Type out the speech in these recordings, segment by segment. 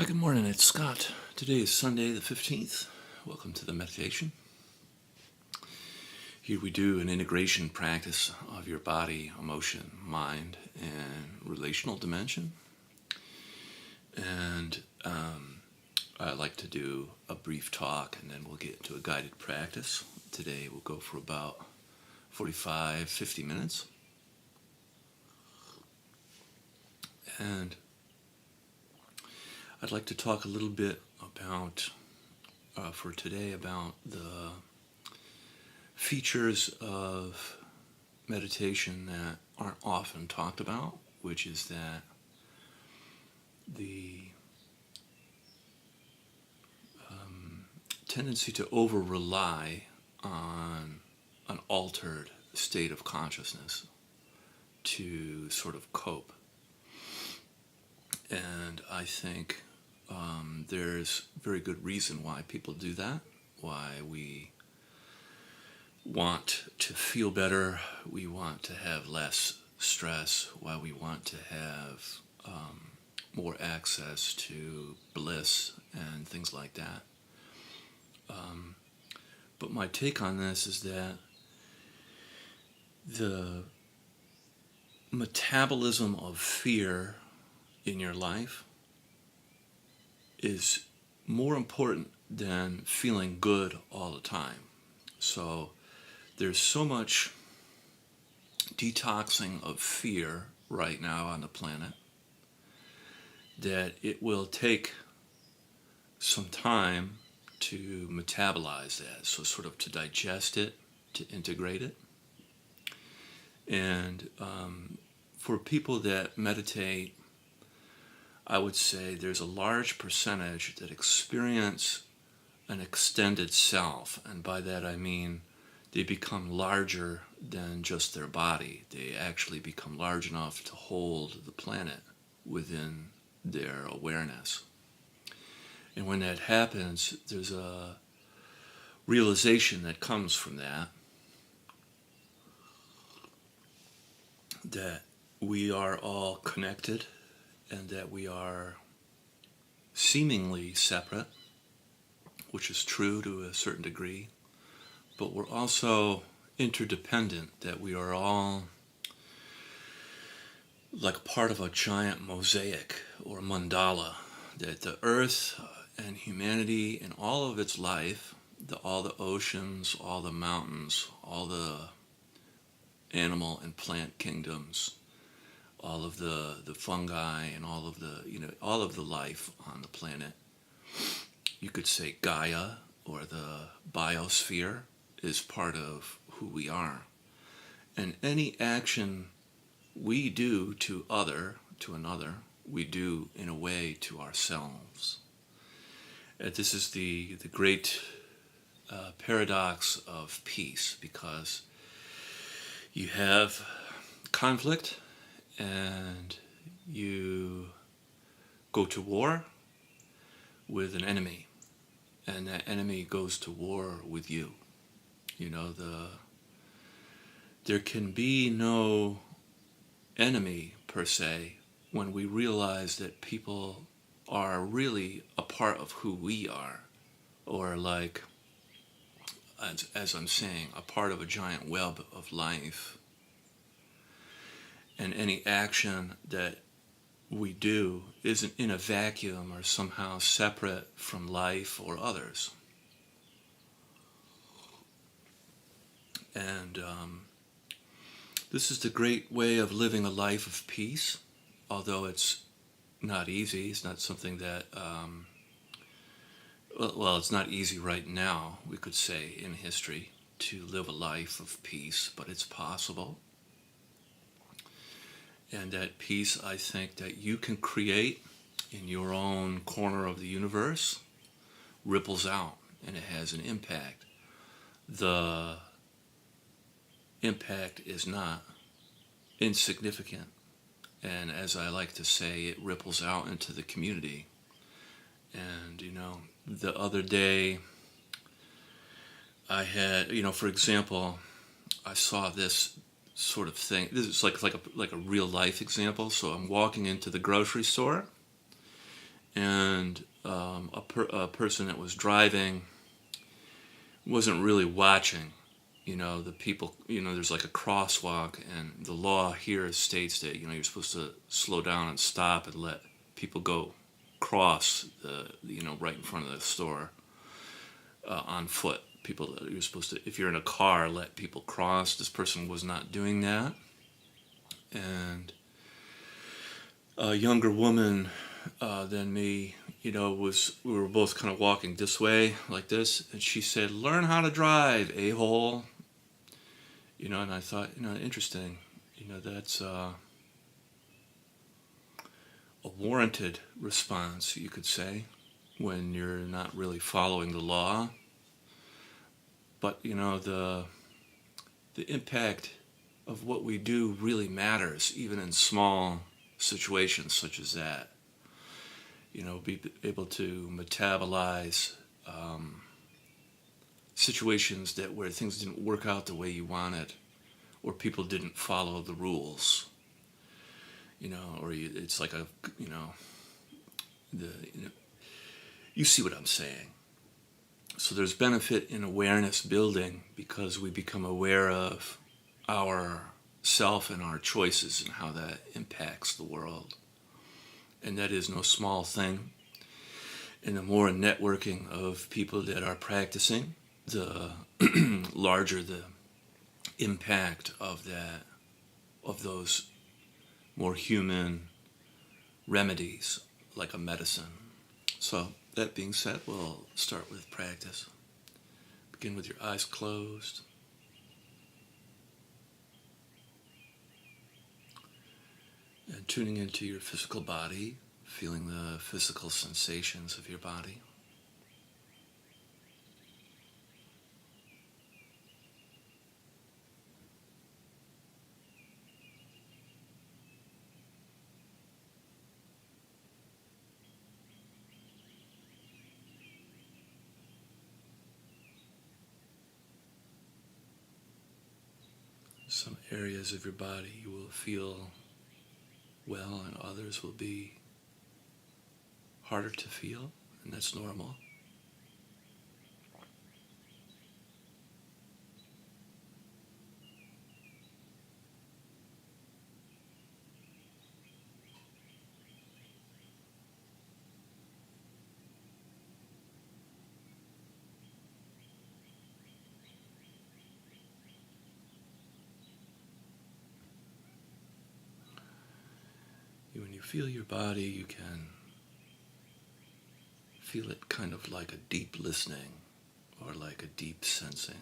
Good morning, it's Scott. Today is Sunday the 15th. Welcome to the meditation. Here we do an integration practice of your body, emotion, mind, and relational dimension. And I like to do a brief talk and then we'll get into a guided practice. Today we'll go for about 45-50 minutes. And I'd like to talk a little bit about, for today, about the features of meditation that aren't often talked about, which is that the tendency to over-rely on an altered state of consciousness to sort of cope. And I think there's very good reason why people do that, why we want to feel better, we want to have less stress, why we want to have more access to bliss and things like that. But my take on this is that the metabolism of fear in your life is more important than feeling good all the time. So there's so much detoxing of fear right now on the planet that it will take some time to metabolize that, so sort of to digest it, to integrate it. And for people that meditate, I would say there's a large percentage that experience an extended self, and by that I mean they become larger than just their body. They actually become large enough to hold the planet within their awareness. And when that happens, there's a realization that comes from that we are all connected and that we are seemingly separate, which is true to a certain degree, but we're also interdependent, that we are all like part of a giant mosaic or mandala, that the earth and humanity and all of its life, all the oceans, all the mountains, all the animal and plant kingdoms, all of the fungi and all of the life on the planet, you could say Gaia or the biosphere, is part of who we are. And any action we do to another, we do in a way to ourselves. And this is the great paradox of peace, because you have conflict and you go to war with an enemy, and that enemy goes to war with you. There can be no enemy per se when we realize that people are really a part of who we are, or like, as I'm saying, a part of a giant web of life. And any action that we do isn't in a vacuum or somehow separate from life or others. And this is the great way of living a life of peace, although it's not easy. It's not something that, it's not easy right now, we could say, in history, to live a life of peace, but it's possible. And that peace, I think, that you can create in your own corner of the universe ripples out, and it has an impact. The impact is not insignificant. And as I like to say, it ripples out into the community. And, the other day I had, for example, I saw this sort of thing. This is like a real life example. So I'm walking into the grocery store, and a person that was driving wasn't really watching. The people, there's like a crosswalk, and the law here states that, you're supposed to slow down and stop and let people go cross right in front of the store on foot. People, you're supposed to, if you're in a car, let people cross. This person was not doing that. And a younger woman than me, we were both kind of walking this way, like this, and she said, "Learn how to drive, a-hole." And I thought, interesting. That's a warranted response, you could say, when you're not really following the law. But, the impact of what we do really matters, even in small situations such as that. Be able to metabolize situations where things didn't work out the way you wanted, or people didn't follow the rules. It's like you see what I'm saying. So there's benefit in awareness building because we become aware of our self and our choices and how that impacts the world. And that is no small thing. And the more networking of people that are practicing, the larger the impact of those more human remedies, like a medicine. So that being said, we'll start with practice. Begin with your eyes closed. And tuning into your physical body, feeling the physical sensations of your body. Some areas of your body you will feel well, and others will be harder to feel, and that's normal. When you feel your body, you can feel it kind of like a deep listening or like a deep sensing.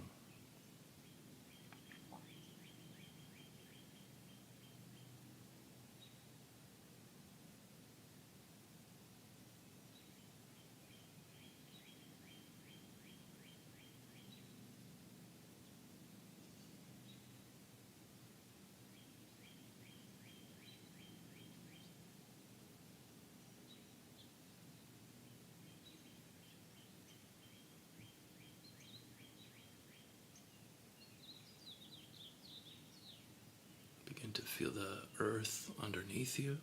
Begin to feel the earth underneath you.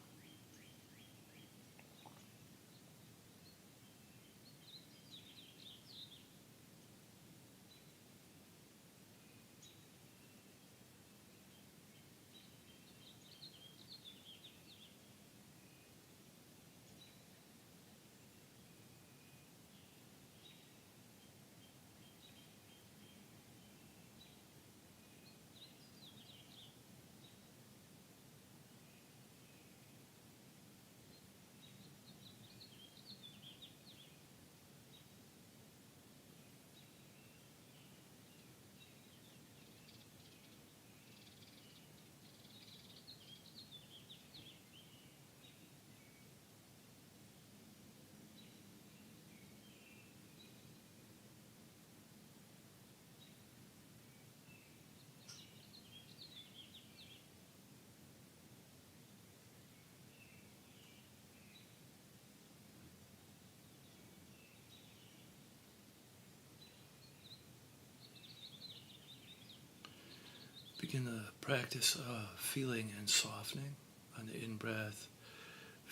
Begin the practice of feeling and softening on the in-breath.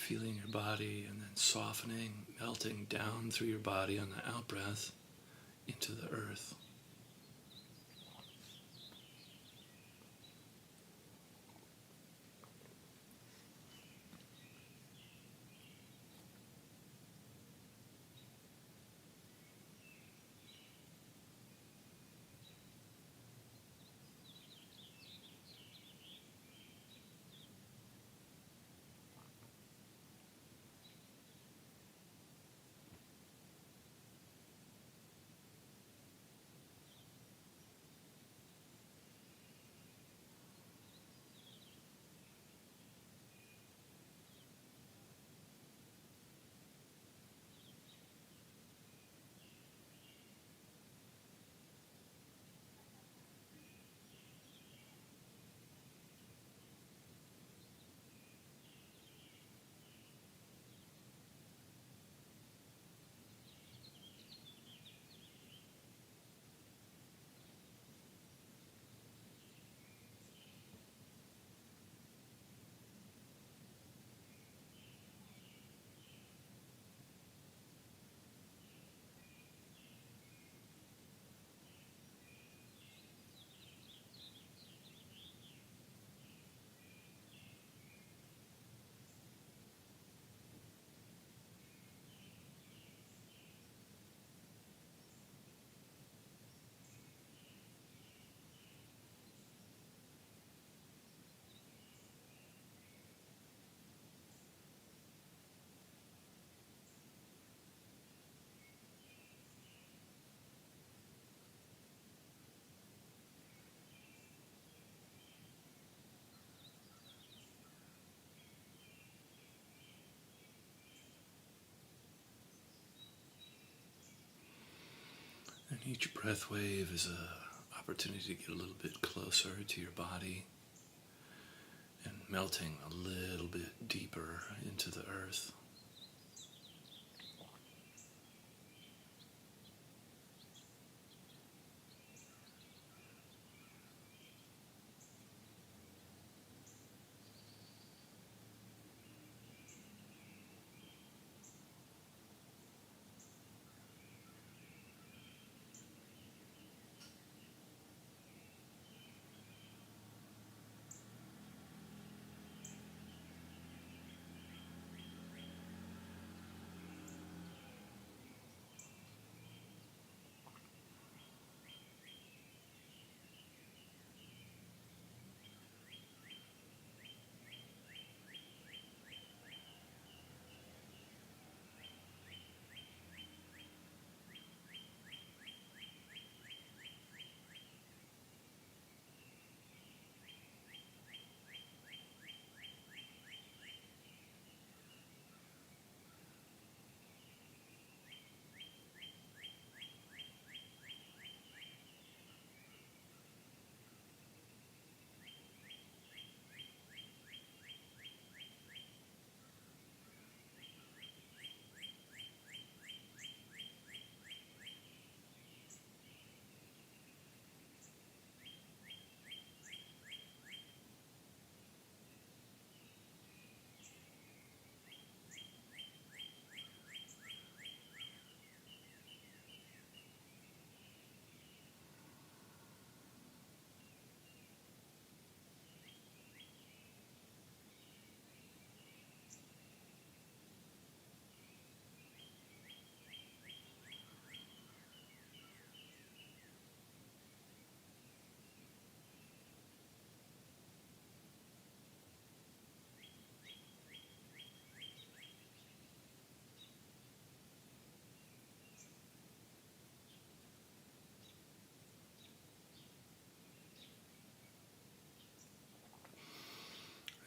feeling your body and then softening, melting down through your body on the out-breath into the earth. And each breath wave is an opportunity to get a little bit closer to your body and melting a little bit deeper into the earth.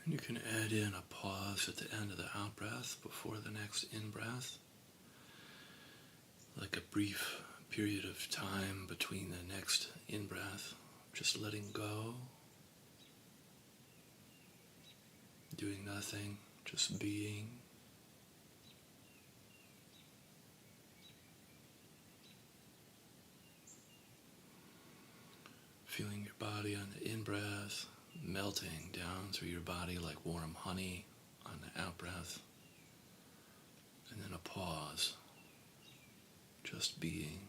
And you can add in a pause at the end of the out-breath before the next in-breath, like a brief period of time between the next in-breath, just letting go, doing nothing, just being. Feeling your body on the in-breath, melting down through your body like warm honey on the out-breath. and then a pause, just being.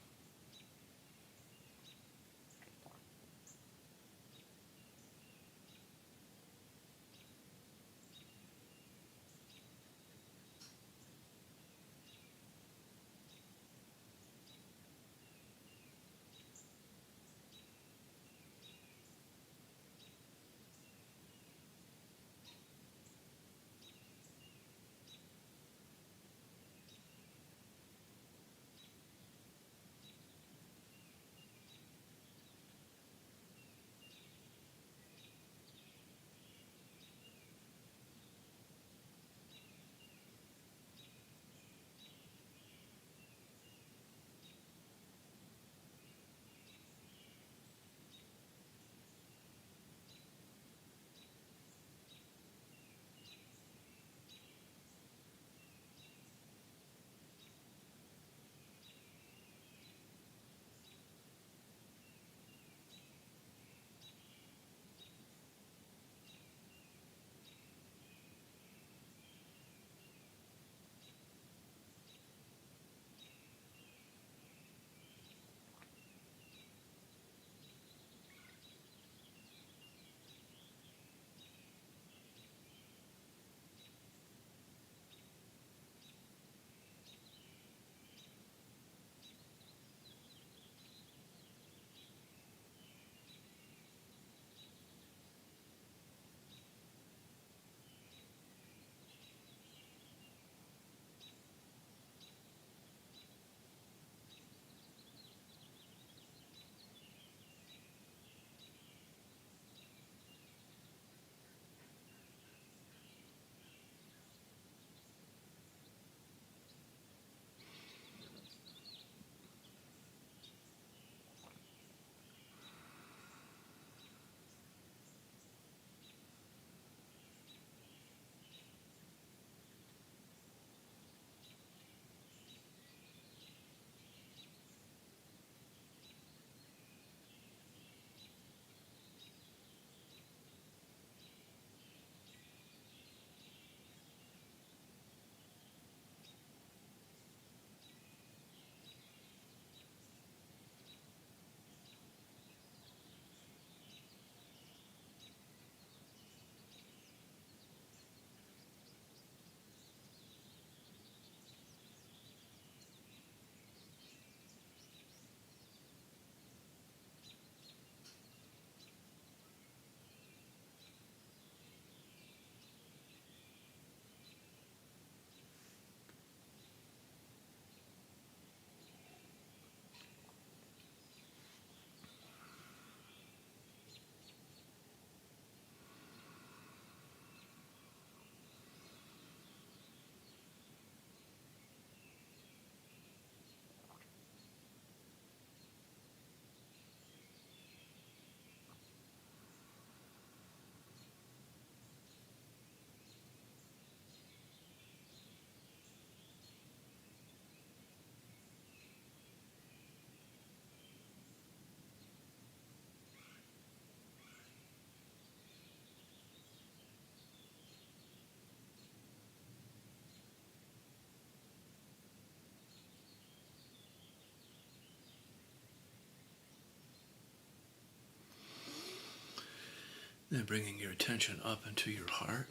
Then bringing your attention up into your heart,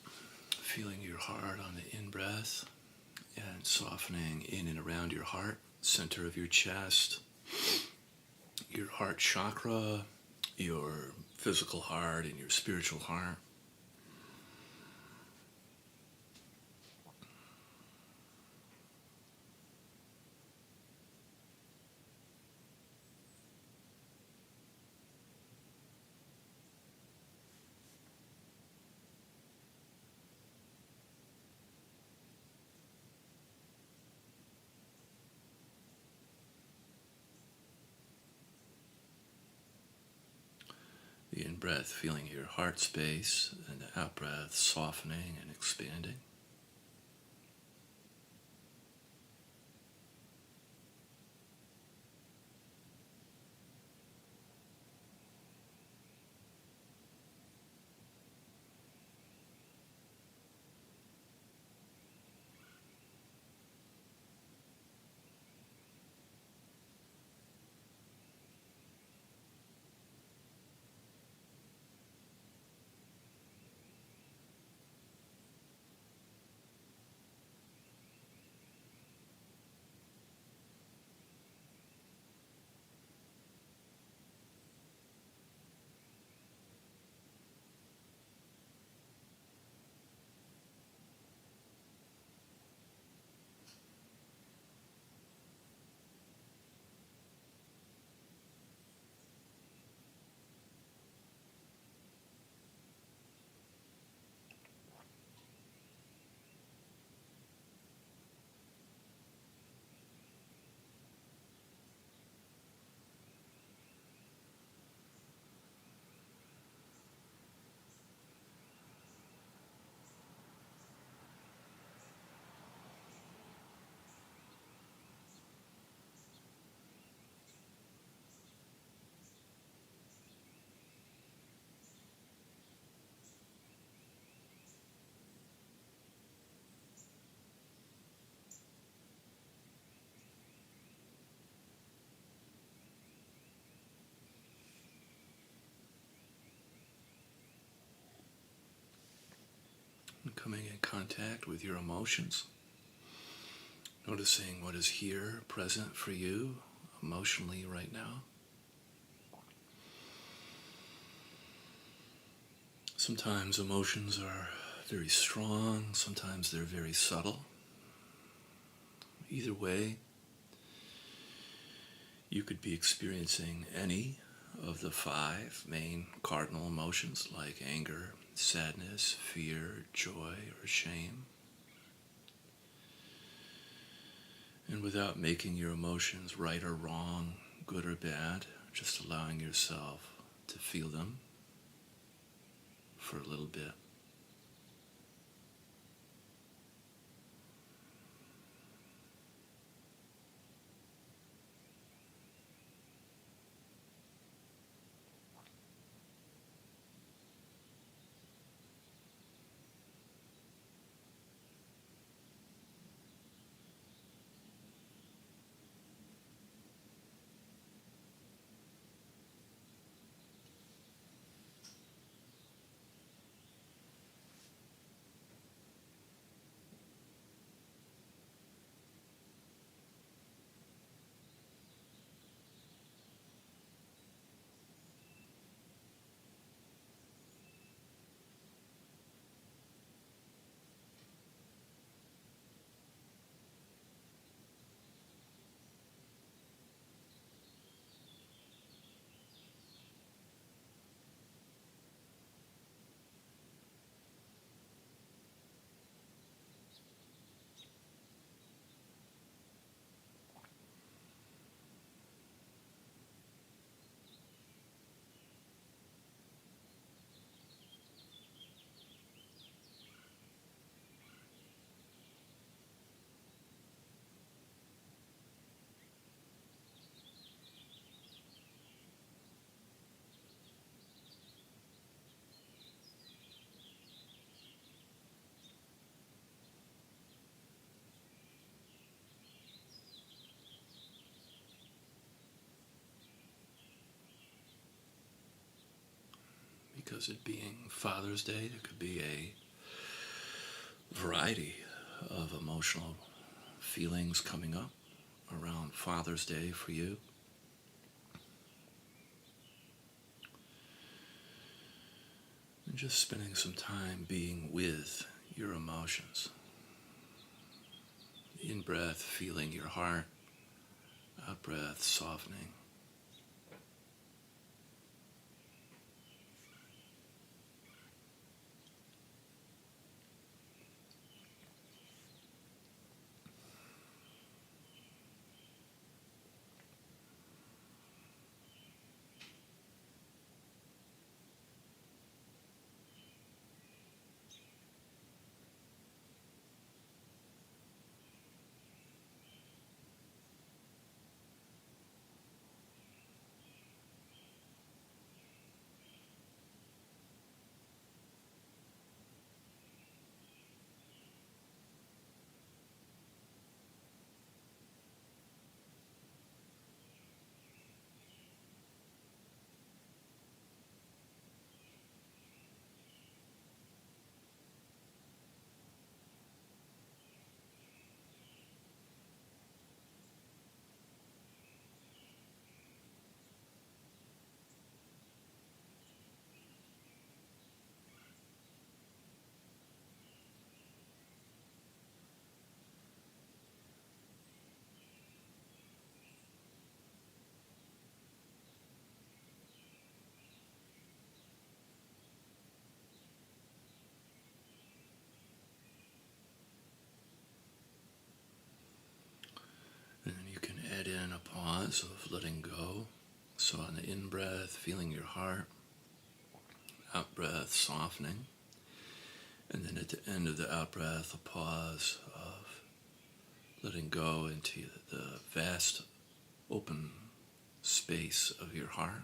feeling your heart on the in-breath, and softening in and around your heart, center of your chest, your heart chakra, your physical heart, and your spiritual heart. The in-breath, feeling your heart space, and the out-breath, softening and expanding. coming in contact with your emotions, noticing what is here present for you emotionally right now. Sometimes emotions are very strong, sometimes they're very subtle. Either way, you could be experiencing any of the 5 main cardinal emotions like anger, sadness, fear, joy, or shame. And without making your emotions right or wrong, good or bad, just allowing yourself to feel them for a little bit. Because it being Father's Day, there could be a variety of emotional feelings coming up around Father's Day for you. And just spending some time being with your emotions. In breath, feeling your heart. Out breath, softening. And then you can add in a pause of letting go. So on the in-breath, feeling your heart. Out-breath, softening. And then at the end of the out-breath, a pause of letting go into the vast open space of your heart.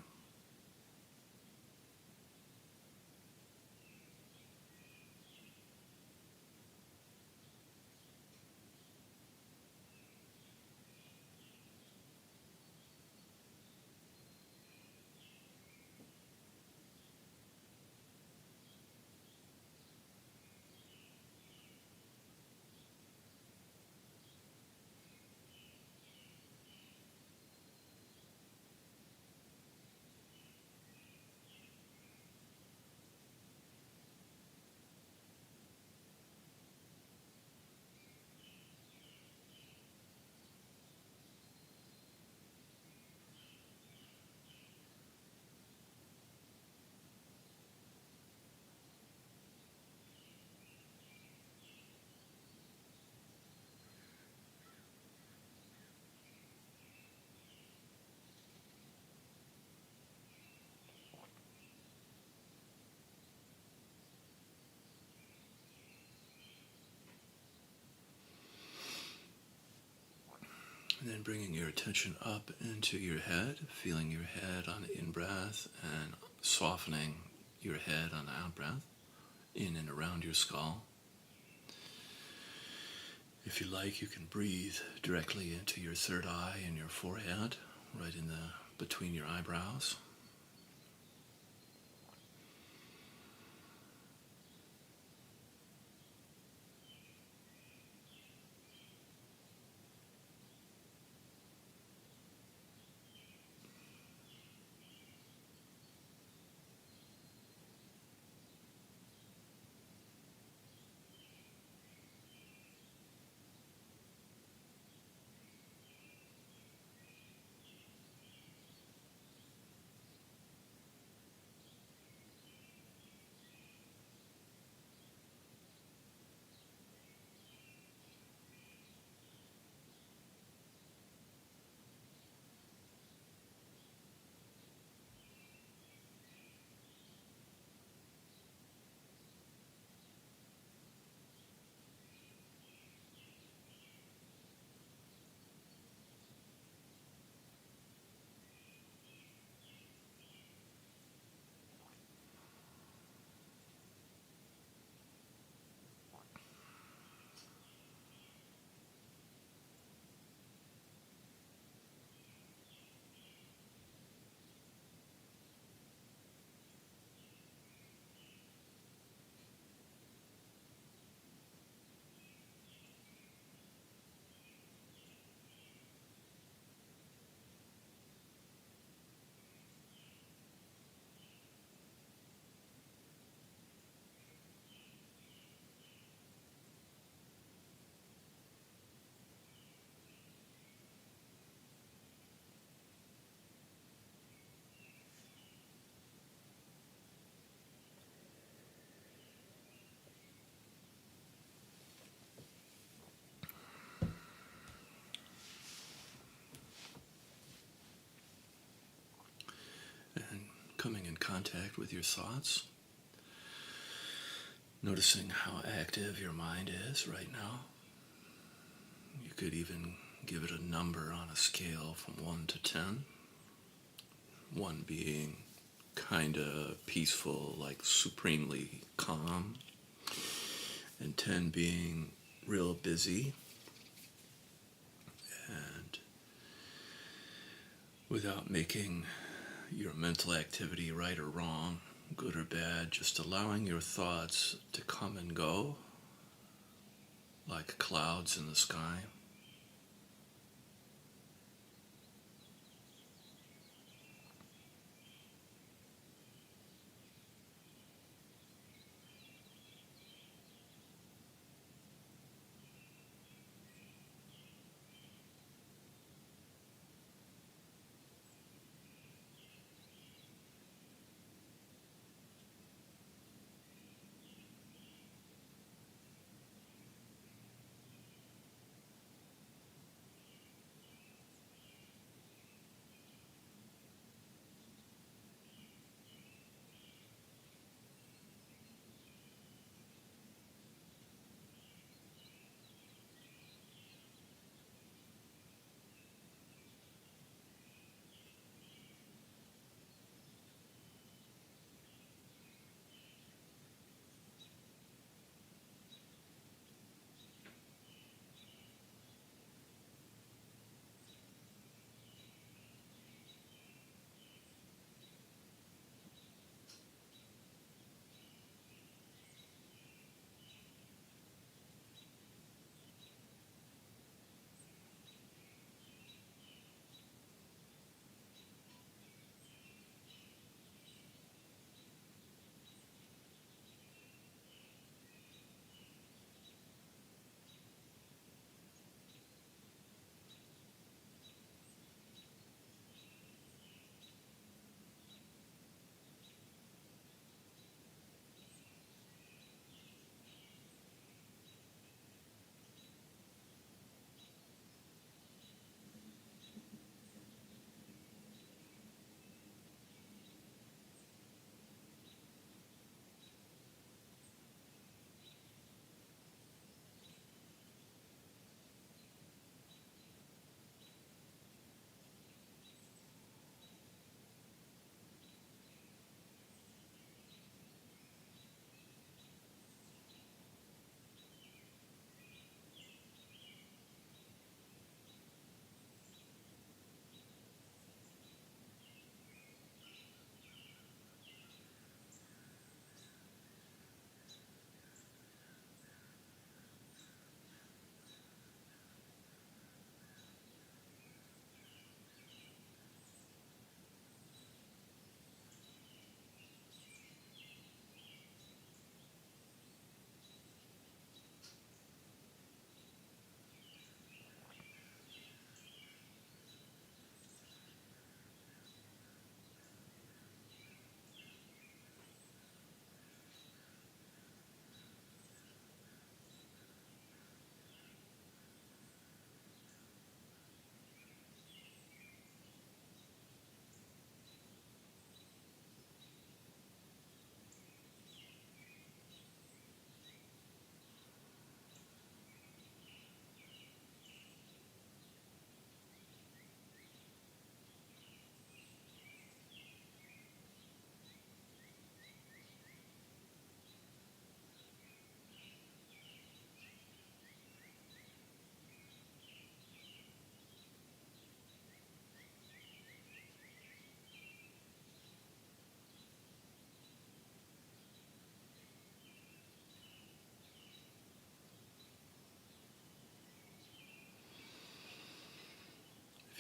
And bringing your attention up into your head, feeling your head on the in-breath and softening your head on the out-breath, in and around your skull. If you like, you can breathe directly into your third eye and your forehead, right in the between your eyebrows. And coming in contact with your thoughts, noticing how active your mind is right now. You could even give it a number on a scale from 1 to 10. 1 being kind of peaceful, like supremely calm, and 10 being real busy. And without making your mental activity right or wrong, good or bad, just allowing your thoughts to come and go like clouds in the sky.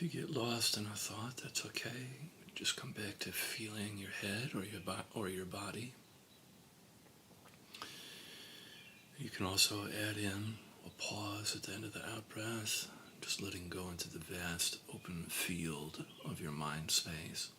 If you get lost in a thought, that's okay. Just come back to feeling your head or your body. You can also add in a pause at the end of the out breath, just letting go into the vast open field of your mind space.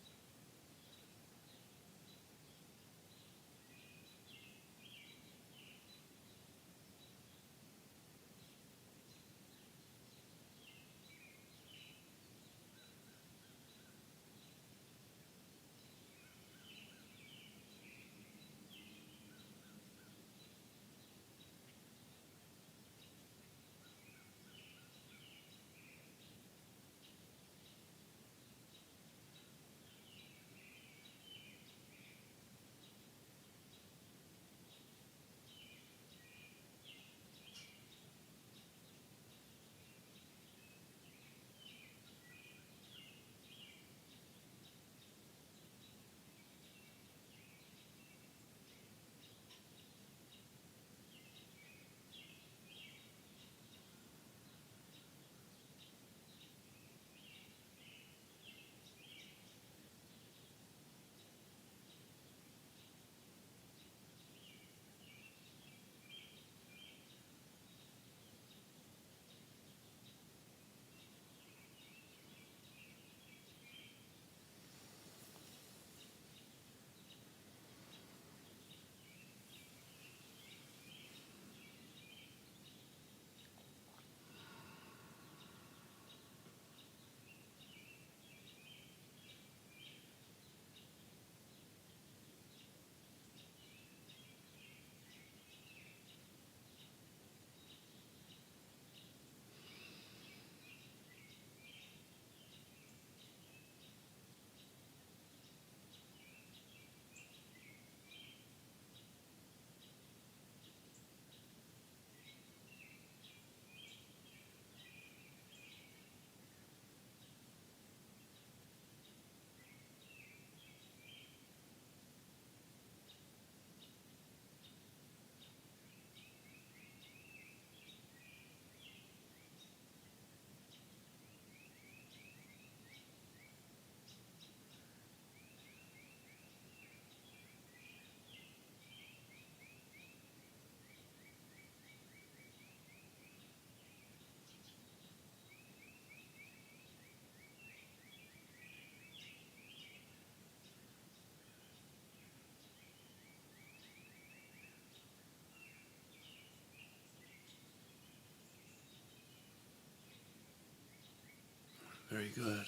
Very good.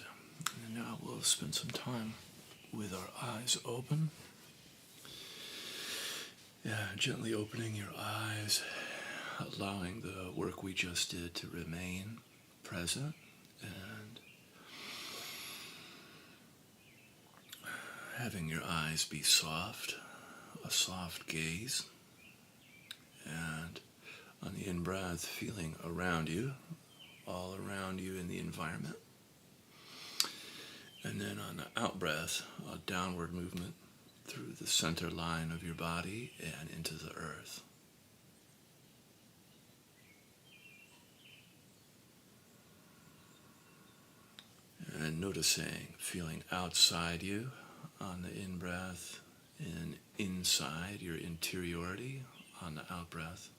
And now we'll spend some time with our eyes open. Yeah, gently opening your eyes, allowing the work we just did to remain present, and having your eyes be soft, a soft gaze, and on the in-breath, feeling around you, all around you in the environment. And then on the out-breath, a downward movement through the center line of your body and into the earth. And noticing, feeling outside you on the in-breath and inside your interiority on the out-breath.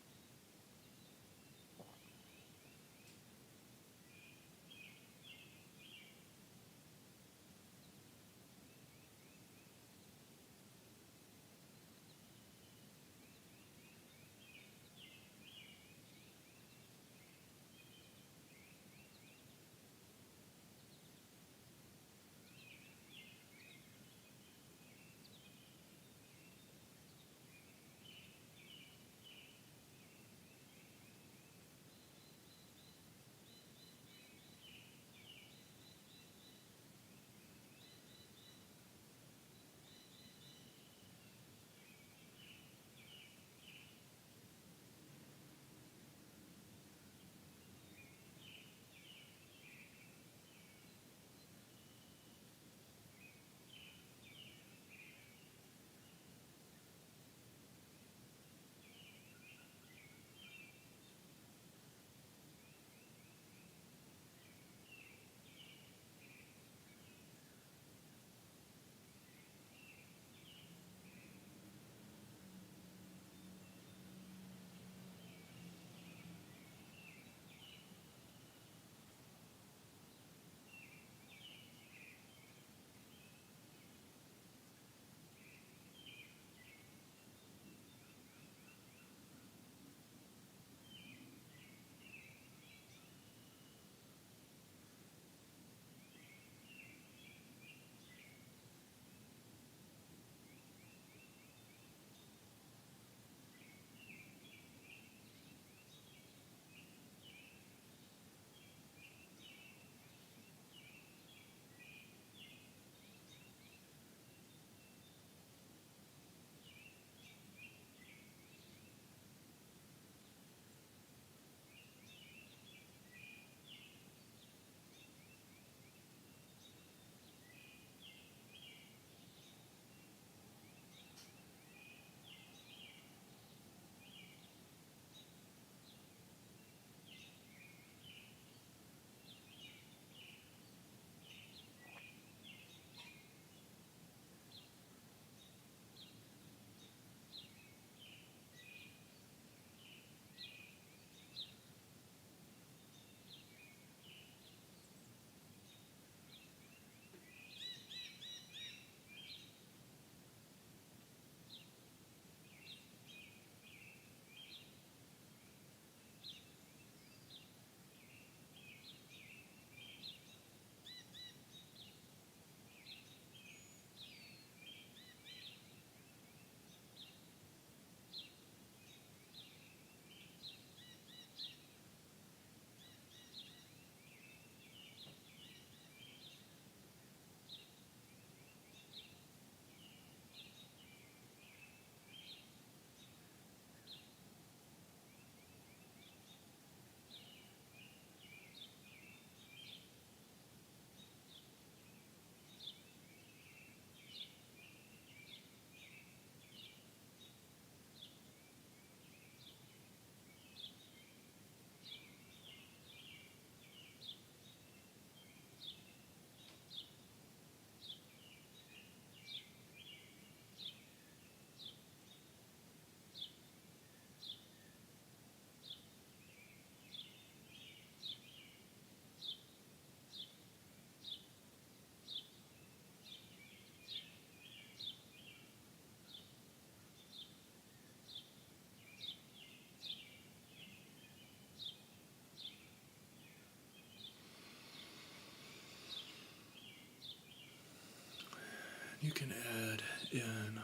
You can add in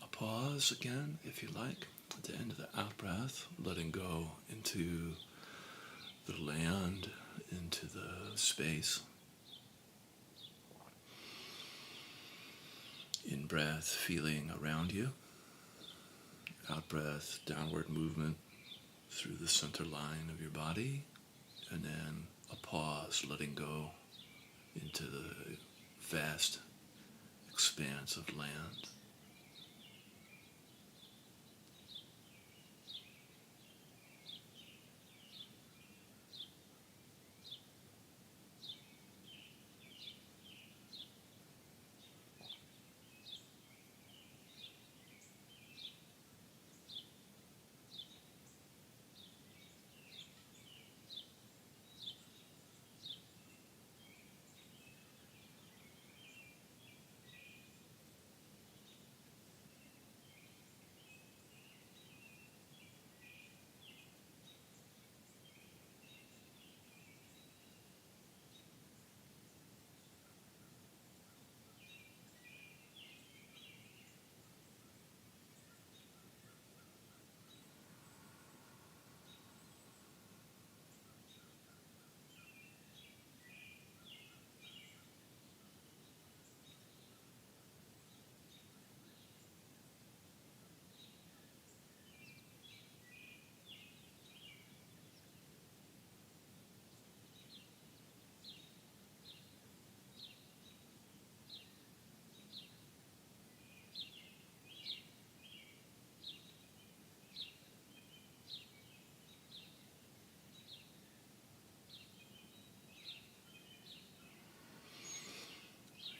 a pause again, if you like, at the end of the out breath, letting go into the land, into the space. In breath, feeling around you. Out breath, downward movement through the center line of your body. And then a pause, letting go into the vast expanse of land.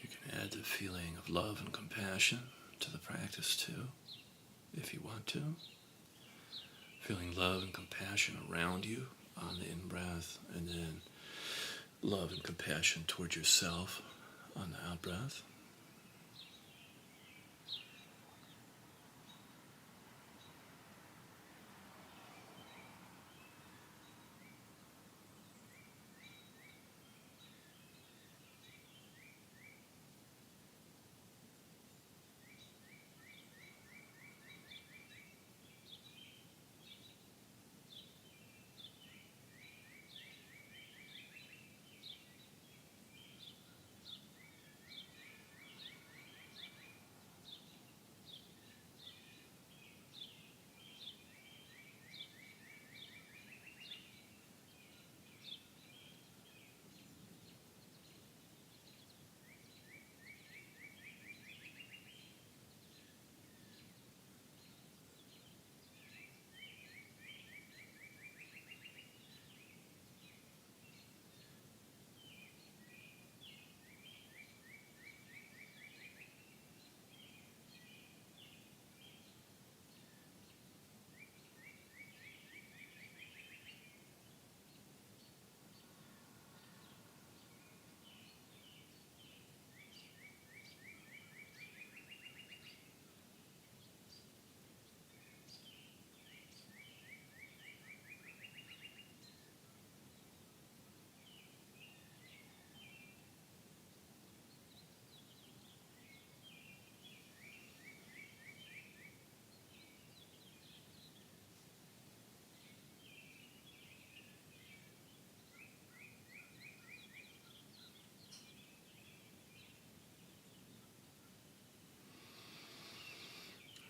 You can add the feeling of love and compassion to the practice too, if you want to. Feeling love and compassion around you on the in-breath, and then love and compassion towards yourself on the out-breath.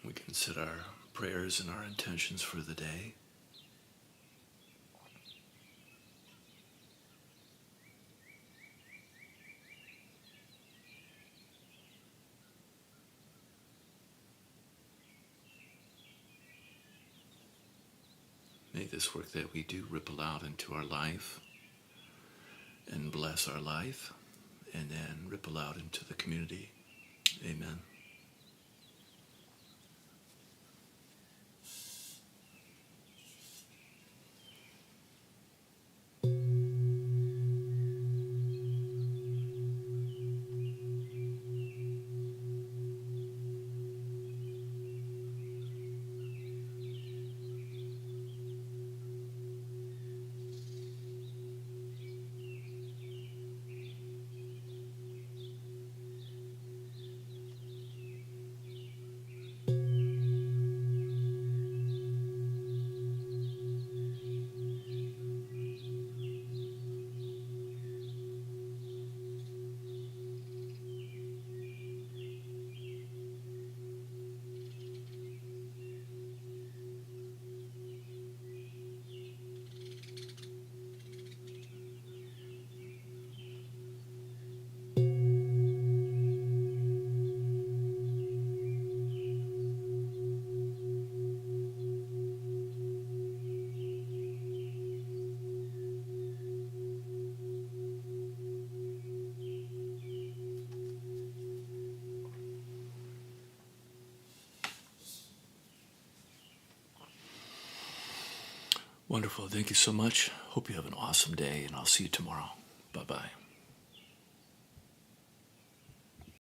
We can set our prayers and our intentions for the day. May this work that we do ripple out into our life and bless our life, and then ripple out into the community. Amen. Wonderful. Thank you so much. Hope you have an awesome day, and I'll see you tomorrow. Bye bye.